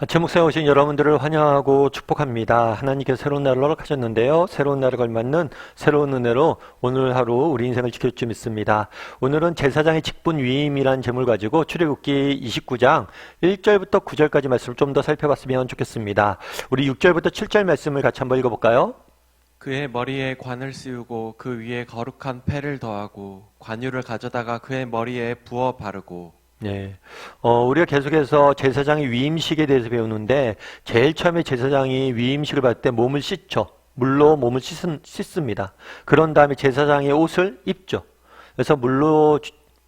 아침목에 오신 여러분들을 환영하고 축복합니다. 하나님께서 새로운 날을 허락하셨는데요. 새로운 날에 걸맞는 새로운 은혜로 오늘 하루 우리 인생을 지킬 줄 믿습니다. 오늘은 제사장의 직분 위임이라는 제목을 가지고 출애굽기 29장 1절부터 9절까지 말씀을 좀 더 살펴봤으면 좋겠습니다. 우리 6절부터 7절 말씀을 같이 한번 읽어볼까요? 그의 머리에 관을 씌우고 그 위에 거룩한 패를 더하고 관유를 가져다가 그의 머리에 부어 바르고. 네. 우리가 계속해서 제사장의 위임식에 대해서 배우는데 제일 처음에 제사장이 위임식을 받을 때 몸을 씻죠. 물로 몸을 씻습니다. 그런 다음에 제사장의 옷을 입죠. 그래서 물로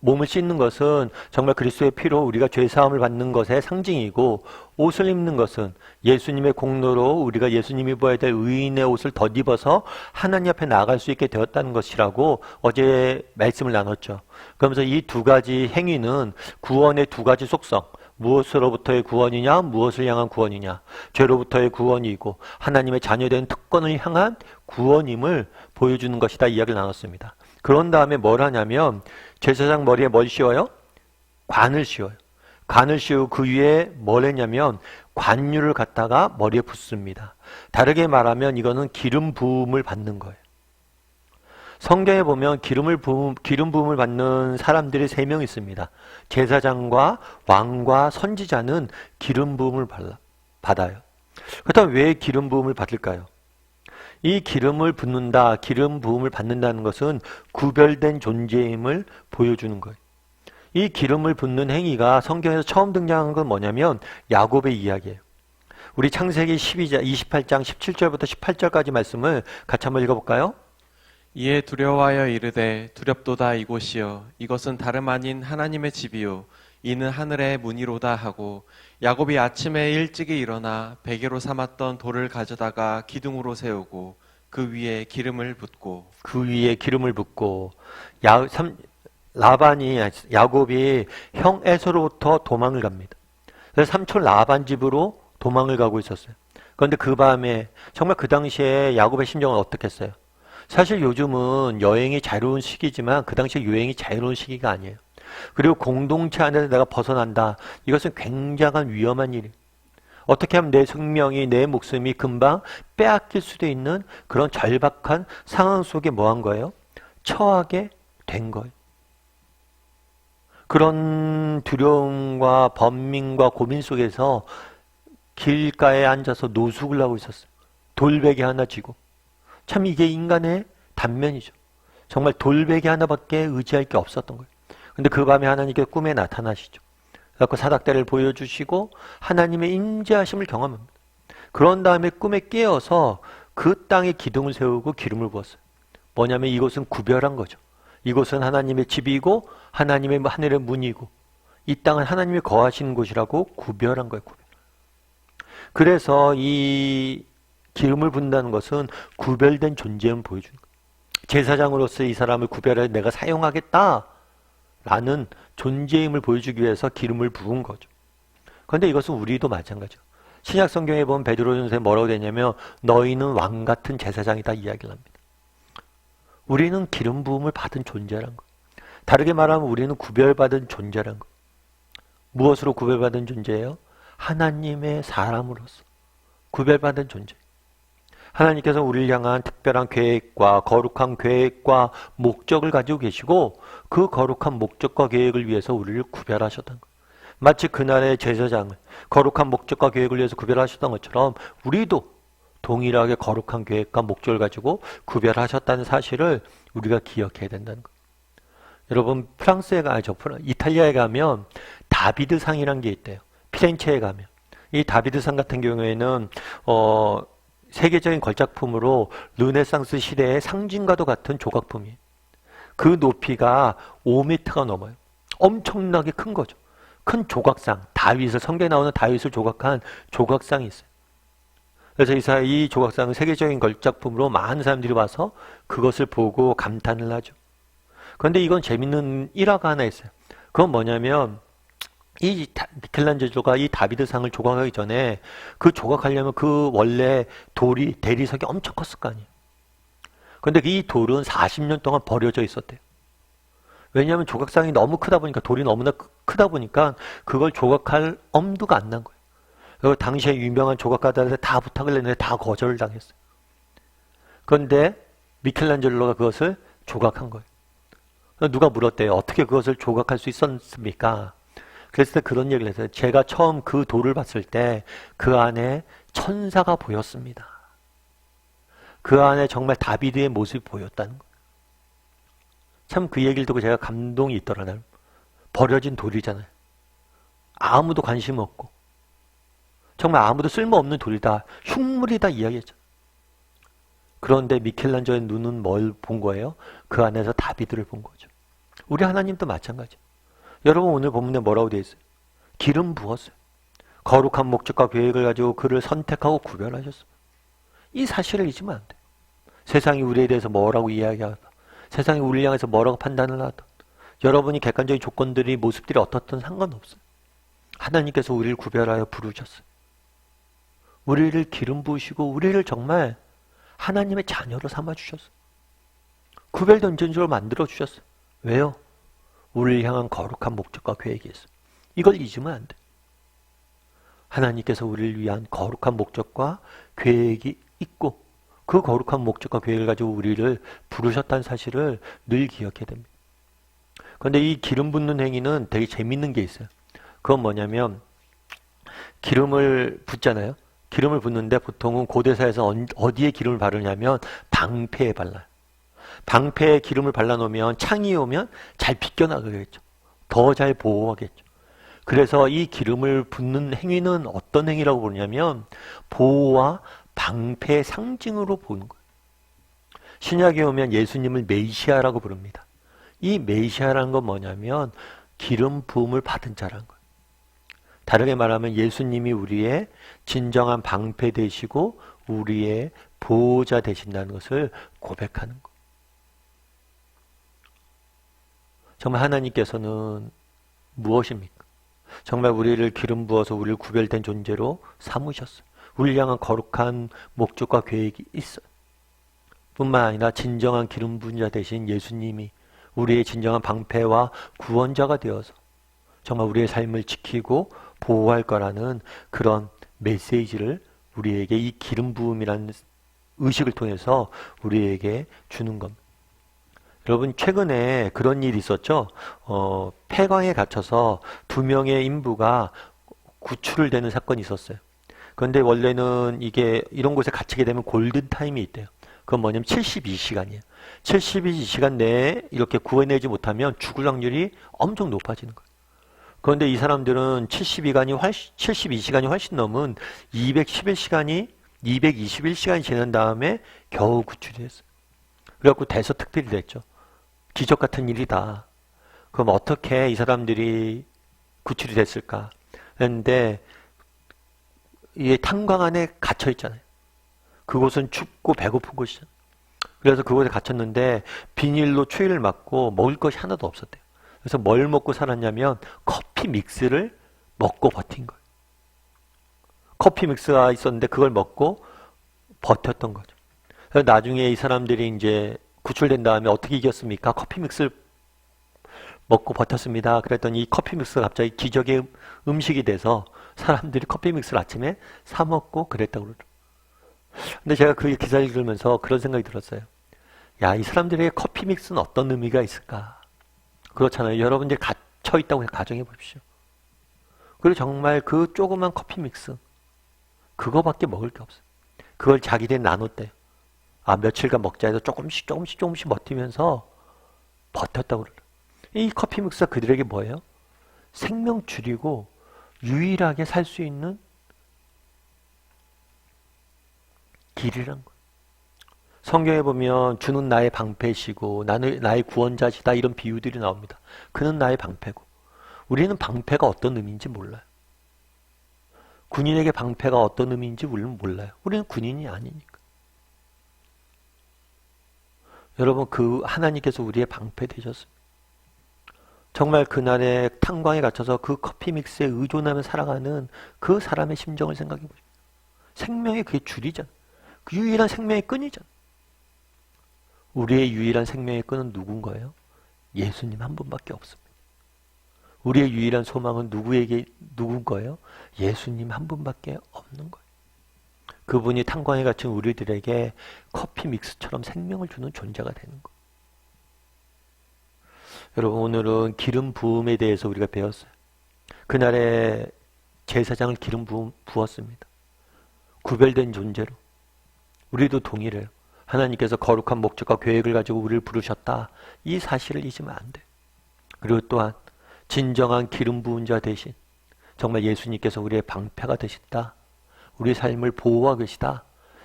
몸을 씻는 것은 정말 그리스도의 피로 우리가 죄사함을 받는 것의 상징이고, 옷을 입는 것은 예수님의 공로로 우리가 예수님이 입어야 될 의인의 옷을 덧입어서 하나님 앞에 나아갈 수 있게 되었다는 것이라고 어제 말씀을 나눴죠. 그러면서 이 두 가지 행위는 구원의 두 가지 속성, 무엇으로부터의 구원이냐, 무엇을 향한 구원이냐, 죄로부터의 구원이고 하나님의 자녀된 특권을 향한 구원임을 보여주는 것이다, 이야기를 나눴습니다. 그런 다음에 뭘 하냐면 제사장 머리에 뭘 씌워요? 관을 씌워요. 관을 씌우고 그 위에 뭘 했냐면 관유를 갖다가 머리에 붓습니다. 다르게 말하면 이거는 기름 부음을 받는 거예요. 성경에 보면 기름 부음을 받는 사람들이 3명 있습니다. 제사장과 왕과 선지자는 기름 부음을 받아요. 그렇다면 왜 기름 부음을 받을까요? 이 기름을 붓는다, 기름 부음을 받는다는 것은 구별된 존재임을 보여주는 거예요. 이 기름을 붓는 행위가 성경에서 처음 등장한 건 뭐냐면 야곱의 이야기예요. 우리 창세기 28장 17절부터 18절까지 말씀을 같이 한번 읽어볼까요? 이에 두려워하여 이르되 두렵도다 이곳이여 이것은 다름 아닌 하나님의 집이요 이는 하늘의 문이로다 하고, 야곱이 아침에 일찍이 일어나 베개로 삼았던 돌을 가져다가 기둥으로 세우고 그 위에 기름을 붓고. 야곱이 형 에서로부터 도망을 갑니다. 그래서 삼촌 라반 집으로 도망을 가고 있었어요. 그런데 그 밤에 정말 그 당시에 야곱의 심정은 어떻겠어요? 사실 요즘은 여행이 자유로운 시기지만 그 당시에 여행이 자유로운 시기가 아니에요. 그리고 공동체 안에서 내가 벗어난다, 이것은 굉장한 위험한 일이에요. 어떻게 하면 내 생명이, 내 목숨이 금방 빼앗길 수도 있는 그런 절박한 상황 속에 뭐한 거예요? 처하게 된 거예요. 그런 두려움과 번민과 고민 속에서 길가에 앉아서 노숙을 하고 있었어요. 돌베개 하나 쥐고. 참 이게 인간의 단면이죠. 정말 돌베개 하나밖에 의지할 게 없었던 거예요. 근데 그 밤에 하나님께 꿈에 나타나시죠. 그래서 사닥다리를 보여주시고 하나님의 임재하심을 경험합니다. 그런 다음에 꿈에 깨어서 그 땅에 기둥을 세우고 기름을 부었어요. 뭐냐면 이곳은 구별한 거죠. 이곳은 하나님의 집이고 하나님의 하늘의 문이고 이 땅은 하나님이 거하시는 곳이라고 구별한 거예요. 구별. 그래서 이 기름을 붓는다는 것은 구별된 존재임을 보여주는 거예요. 제사장으로서 이 사람을 구별해 내가 사용하겠다 라는 존재임을 보여주기 위해서 기름을 부은 거죠. 그런데 이것은 우리도 마찬가지죠. 신약 성경에 보면 베드로전서에 뭐라고 되냐면 너희는 왕 같은 제사장이다 이야기를 합니다. 우리는 기름 부음을 받은 존재라는 거예요. 다르게 말하면 우리는 구별받은 존재라는 거예요. 무엇으로 구별받은 존재예요? 하나님의 사람으로서 구별받은 존재. 하나님께서 우리를 향한 특별한 계획과 거룩한 계획과 목적을 가지고 계시고 그 거룩한 목적과 계획을 위해서 우리를 구별하셨던 거예요. 마치 그날의 제사장을 거룩한 목적과 계획을 위해서 구별하셨던 것처럼 우리도 동일하게 거룩한 계획과 목적을 가지고 구별하셨다는 사실을 우리가 기억해야 된다는 거예요. 여러분 이탈리아에 가면 다비드상이라는 게 있대요. 피렌체에 가면 이 다비드상 같은 경우에는 세계적인 걸작품으로 르네상스 시대의 상징과도 같은 조각품이에요. 그 높이가 5m가 넘어요. 엄청나게 큰 거죠. 큰 조각상, 성경에 나오는 다윗을 조각한 조각상이 있어요. 그래서 이 조각상은 세계적인 걸작품으로 많은 사람들이 와서 그것을 보고 감탄을 하죠. 그런데 이건 재밌는 일화가 하나 있어요. 그건 뭐냐면 이 미켈란젤로가 이 다비드상을 조각하기 전에 그 조각하려면 그 원래 대리석이 엄청 컸을 거 아니에요. 그런데 이 돌은 40년 동안 버려져 있었대요. 왜냐하면 조각상이 너무 크다 보니까, 돌이 너무나 크다 보니까 그걸 조각할 엄두가 안 난 거예요. 그리고 당시에 유명한 조각가들한테 다 부탁을 했는데 다 거절을 당했어요. 그런데 미켈란젤로가 그것을 조각한 거예요. 누가 물었대요. 어떻게 그것을 조각할 수 있었습니까? 그랬을 때 그런 얘기를 했어요. 제가 처음 그 돌을 봤을 때 그 안에 천사가 보였습니다. 그 안에 정말 다비드의 모습이 보였다는 거예요. 참 그 얘기를 듣고 제가 감동이 있더라고요. 버려진 돌이잖아요. 아무도 관심 없고 정말 아무도 쓸모없는 돌이다. 흉물이다 이야기했죠. 그런데 미켈란젤로의 눈은 뭘 본 거예요? 그 안에서 다비드를 본 거죠. 우리 하나님도 마찬가지. 여러분 오늘 본문에 뭐라고 되어 있어요? 기름 부었어요. 거룩한 목적과 계획을 가지고 그를 선택하고 구별하셨어요. 이 사실을 잊으면 안 돼요. 세상이 우리에 대해서 뭐라고 이야기하다. 세상이 우리를 향해서 뭐라고 판단을 하다. 여러분이 객관적인 조건들이 모습들이 어떻든 상관없어요. 하나님께서 우리를 구별하여 부르셨어요. 우리를 기름 부으시고 우리를 정말 하나님의 자녀로 삼아주셨어요. 구별된 존재로 만들어주셨어요. 왜요? 우리를 향한 거룩한 목적과 계획이 있어요. 이걸 잊으면 안 돼요. 하나님께서 우리를 위한 거룩한 목적과 계획이 있고 그 거룩한 목적과 계획을 가지고 우리를 부르셨다는 사실을 늘 기억해야 됩니다. 그런데 이 기름 붓는 행위는 되게 재밌는 게 있어요. 그건 뭐냐면 기름을 붓잖아요. 기름을 붓는데 보통은 고대사에서 어디에 기름을 바르냐면 방패에 발라요. 방패에 기름을 발라놓으면 창이 오면 잘 비껴나가겠죠. 더 잘 보호하겠죠. 그래서 이 기름을 붓는 행위는 어떤 행위라고 부르냐면 보호와 방패의 상징으로 보는 거예요. 신약에 오면 예수님을 메시아라고 부릅니다. 이 메시아라는 건 뭐냐면 기름 부음을 받은 자라는 거예요. 다르게 말하면 예수님이 우리의 진정한 방패 되시고 우리의 보호자 되신다는 것을 고백하는 거예요. 정말 하나님께서는 무엇입니까? 정말 우리를 기름 부어서 우리를 구별된 존재로 삼으셨어요. 우리를 향한 거룩한 목적과 계획이 있어요. 뿐만 아니라 진정한 기름 부은 자 되신 예수님이 우리의 진정한 방패와 구원자가 되어서 정말 우리의 삶을 지키고 보호할 거라는 그런 메시지를 우리에게 이 기름 부음이라는 의식을 통해서 우리에게 주는 겁니다. 여러분 최근에 그런 일이 있었죠. 폐광에 갇혀서 2명의 인부가 구출을 되는 사건이 있었어요. 그런데 원래는 이게 이런 곳에 갇히게 되면 골든타임이 있대요. 그건 뭐냐면 72시간이에요. 72시간 내에 이렇게 구해내지 못하면 죽을 확률이 엄청 높아지는 거예요. 그런데 이 사람들은 72시간이 훨씬 넘은 211시간이 221시간이 지난 다음에 겨우 구출이 됐어요. 그래갖고 대서특필이 됐죠. 기적 같은 일이다. 그럼 어떻게 이 사람들이 구출이 됐을까? 그런데 이 탄광 안에 갇혀 있잖아요. 그곳은 춥고 배고픈 곳이잖아요. 그래서 그곳에 갇혔는데 비닐로 추위를 맞고 먹을 것이 하나도 없었대요. 그래서 뭘 먹고 살았냐면 커피 믹스를 먹고 버틴 거예요. 커피 믹스가 있었는데 그걸 먹고 버텼던 거죠. 그래서 나중에 이 사람들이 이제 구출된 다음에 어떻게 이겼습니까? 커피 믹스를 먹고 버텼습니다. 그랬더니 이 커피 믹스가 갑자기 기적의 음식이 돼서 사람들이 커피 믹스를 아침에 사 먹고 그랬다고 그러더라고요. 근데 제가 그 기사를 읽으면서 그런 생각이 들었어요. 야, 이 사람들에게 커피 믹스는 어떤 의미가 있을까? 그렇잖아요. 여러분들이 갇혀 있다고 가정해 보십시오. 그리고 정말 그 조그만 커피 믹스 그거밖에 먹을 게 없어요. 그걸 자기들이 나눴대요. 아, 며칠간 먹자 해서 조금씩 버티면서 버텼다고 그래요. 이 커피 믹스가 그들에게 뭐예요? 생명줄이고 유일하게 살 수 있는 길이란 거예요. 성경에 보면 주는 나의 방패시고 나의 구원자시다 이런 비유들이 나옵니다. 그는 나의 방패고 우리는 방패가 어떤 의미인지 몰라요. 군인에게 방패가 어떤 의미인지 우리는 몰라요. 우리는 군인이 아니니까. 여러분 그 하나님께서 우리의 방패 되셨습니다. 정말 그날의 탄광에 갇혀서 그 커피 믹스에 의존하며 살아가는 그 사람의 심정을 생각해 보십시오. 생명의 그게 줄이잖아. 그 유일한 생명의 끈이잖아. 우리의 유일한 생명의 끈은 누군가요? 예수님 한 분밖에 없습니다. 우리의 유일한 소망은 누군 거예요? 예수님 한 분밖에 없는 거예요. 그분이 탄광에 갇힌 우리들에게 커피 믹스처럼 생명을 주는 존재가 되는 거예요. 여러분, 오늘은 기름 부음에 대해서 우리가 배웠어요. 그날에 제사장을 기름 부었습니다. 구별된 존재로. 우리도 동일해요. 하나님께서 거룩한 목적과 계획을 가지고 우리를 부르셨다. 이 사실을 잊으면 안 돼요. 그리고 또한 진정한 기름 부은 자 대신 정말 예수님께서 우리의 방패가 되신다. 우리 삶을 보호하고 계시다.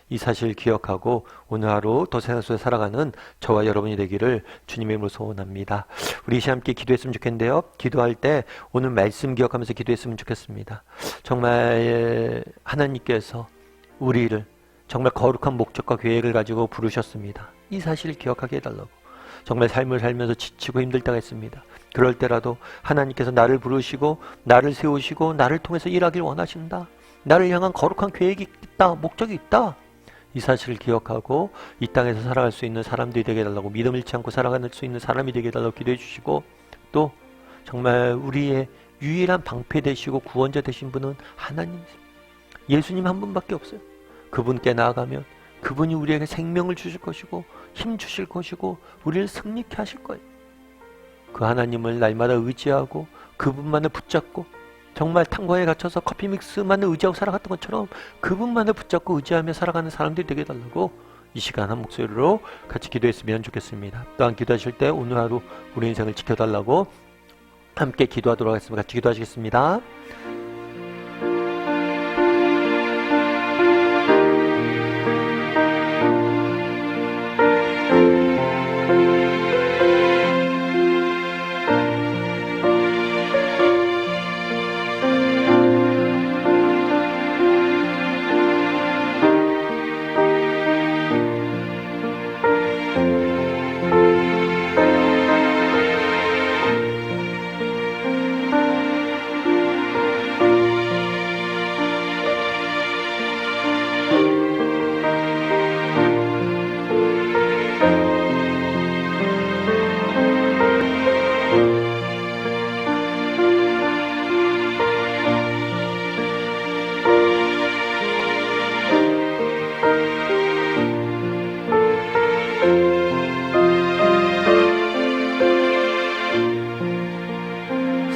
이 사실을 기억하고 오늘 하루 더 세상 속에 살아가는 저와 여러분이 되기를 주님의 이름으로 소원합니다. 우리 이시 함께 기도했으면 좋겠는데요. 기도할 때 오늘 말씀 기억하면서 기도했으면 좋겠습니다. 정말 하나님께서 우리를 정말 거룩한 목적과 계획을 가지고 부르셨습니다. 이 사실을 기억하게 해달라고. 정말 삶을 살면서 지치고 힘들 때가 있습니다. 그럴 때라도 하나님께서 나를 부르시고 나를 세우시고 나를 통해서 일하길 원하신다. 나를 향한 거룩한 계획이 있다. 목적이 있다. 이 사실을 기억하고 이 땅에서 살아갈 수 있는 사람들이 되게 해달라고, 믿음 잃지 않고 살아갈 수 있는 사람이 되게 해달라고 기도해 주시고, 또 정말 우리의 유일한 방패 되시고 구원자 되신 분은 하나님이세요. 예수님 한 분밖에 없어요. 그분께 나아가면 그분이 우리에게 생명을 주실 것이고 힘 주실 것이고 우리를 승리케 하실 거예요. 그 하나님을 날마다 의지하고 그분만을 붙잡고, 정말 탄광에 갇혀서 커피 믹스만을 의지하고 살아갔던 것처럼 그분만을 붙잡고 의지하며 살아가는 사람들이 되게 해달라고 이 시간 한 목소리로 같이 기도했으면 좋겠습니다. 또한 기도하실 때 오늘 하루 우리 인생을 지켜달라고 함께 기도하도록 하겠습니다. 같이 기도하시겠습니다.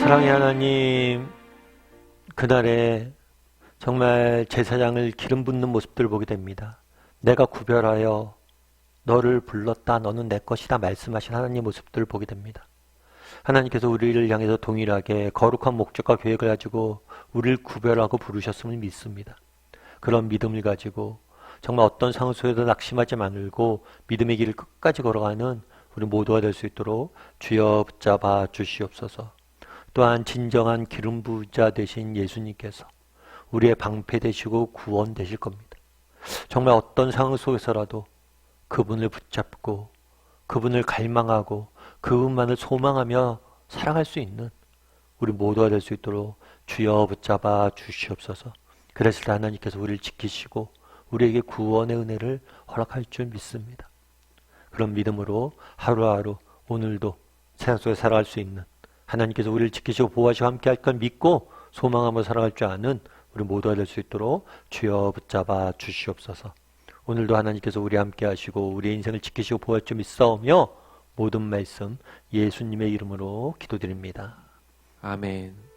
사랑의 하나님, 그날에 정말 제사장을 기름 붓는 모습들을 보게 됩니다. 내가 구별하여 너를 불렀다. 너는 내 것이다. 말씀하신 하나님의 모습들을 보게 됩니다. 하나님께서 우리를 향해서 동일하게 거룩한 목적과 계획을 가지고 우리를 구별하고 부르셨음을 믿습니다. 그런 믿음을 가지고 정말 어떤 상황 속에도 낙심하지 말고 믿음의 길을 끝까지 걸어가는 우리 모두가 될 수 있도록 주여 붙잡아 주시옵소서. 또한 진정한 기름 부자 되신 예수님께서 우리의 방패 되시고 구원 되실 겁니다. 정말 어떤 상황 속에서라도 그분을 붙잡고 그분을 갈망하고 그분만을 소망하며 살아갈 수 있는 우리 모두가 될 수 있도록 주여 붙잡아 주시옵소서. 그랬을 때 하나님께서 우리를 지키시고 우리에게 구원의 은혜를 허락할 줄 믿습니다. 그런 믿음으로 하루하루 오늘도 세상 속에 살아갈 수 있는, 하나님께서 우리를 지키시고 보호하시고 함께 할 걸 믿고 소망하며 살아갈 줄 아는 우리 모두가 될 수 있도록 주여 붙잡아 주시옵소서. 오늘도 하나님께서 우리 함께 하시고 우리의 인생을 지키시고 보호할 줄 믿사오며 모든 말씀 예수님의 이름으로 기도드립니다. 아멘.